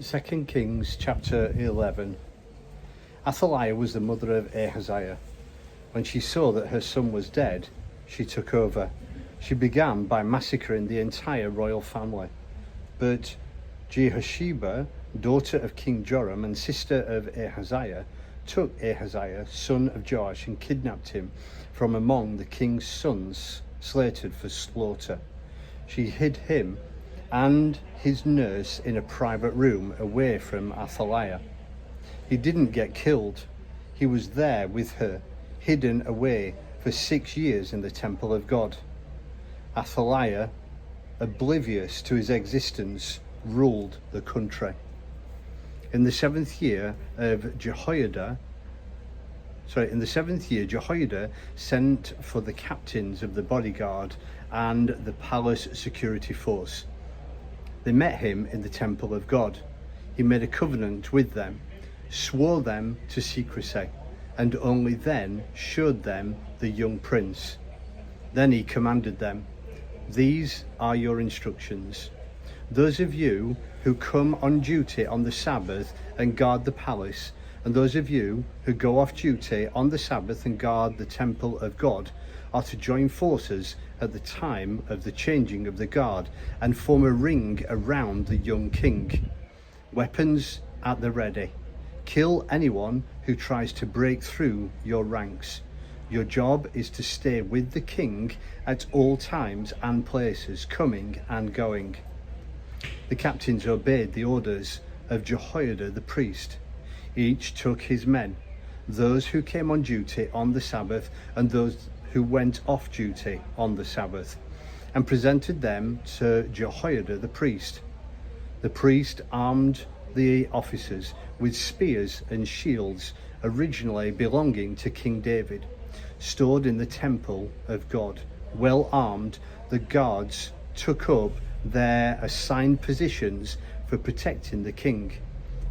2 Kings chapter 11. Athaliah was the mother of Ahaziah. When she saw that her son was dead, she took over. She began by massacring the entire royal family. But Jehosheba, daughter of King Jehoram and sister of Ahaziah, took Ahaziah, son of Joash, and kidnapped him from among the king's sons, slated for slaughter. She hid him and his nurse in a private room away from Athaliah. He didn't get killed. He was there with her, hidden away for 6 years in the temple of God. Athaliah, oblivious to his existence, ruled the country. In the seventh year, Jehoiada sent for the captains of the bodyguard and the palace security force. They met him in the temple of God. He made a covenant with them, swore them to secrecy, and only then showed them the young prince. Then he commanded them, "These are your instructions. Those of you who come on duty on the Sabbath and guard the palace, and those of you who go off duty on the Sabbath and guard the temple of God, are to join forces at the time of the changing of the guard and form a ring around the young king. Weapons at the ready. Kill anyone who tries to break through your ranks. Your job is to stay with the king at all times and places, coming and going." The captains obeyed the orders of Jehoiada the priest. Each took his men, those who came on duty on the Sabbath and those who went off duty on the Sabbath, and presented them to Jehoiada the priest. The priest armed the officers with spears and shields originally belonging to King David, stored in the temple of God. Well armed, the guards took up their assigned positions for protecting the king,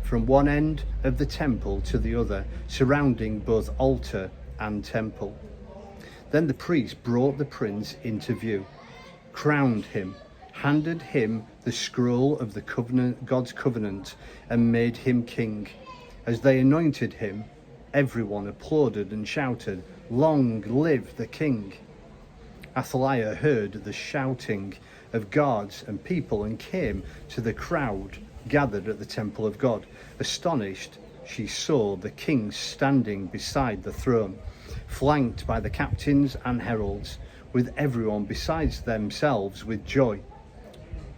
from one end of the temple to the other, surrounding both altar and temple. Then the priest brought the prince into view, crowned him, handed him the scroll of the covenant, God's covenant, and made him king. As they anointed him, everyone applauded and shouted, "Long live the king!" Athaliah heard the shouting of guards and people and came to the crowd gathered at the temple of God. Astonished, she saw the king standing beside the throne, flanked by the captains and heralds, with everyone besides themselves with joy.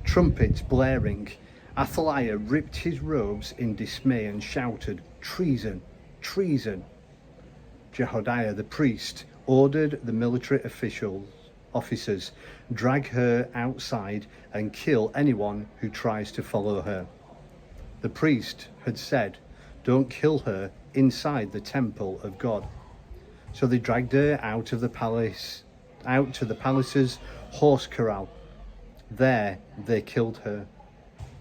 Trumpets blaring, Athaliah ripped his robes in dismay and shouted, "Treason! Treason!" Jehoiada the priest ordered the military officers, drag her outside and kill anyone who tries to follow her. The priest had said, "Don't kill her inside the temple of God." So they dragged her out to the palace's horse corral. There they killed her.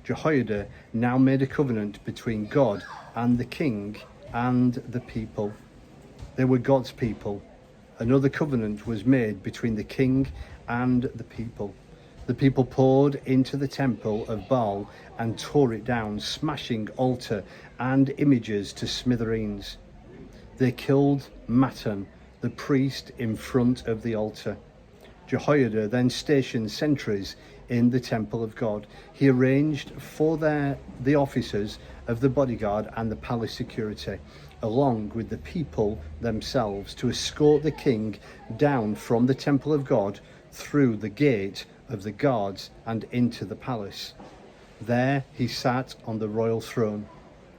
Jehoiada now made a covenant between God and the king and the people. They were God's people. Another covenant was made between the king and the people. The people poured into the temple of Baal and tore it down, smashing altar and images to smithereens. They killed Mattan, the priest, in front of the altar. Jehoiada then stationed sentries in the temple of God. He arranged for the officers of the bodyguard and the palace security, along with the people themselves, to escort the king down from the temple of God through the gate of the guards and into the palace. There he sat on the royal throne.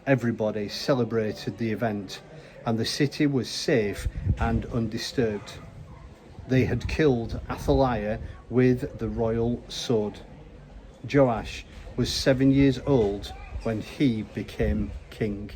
Everybody celebrated the event, and the city was safe and undisturbed. They had killed Athaliah with the royal sword. Joash was 7 years old when he became king.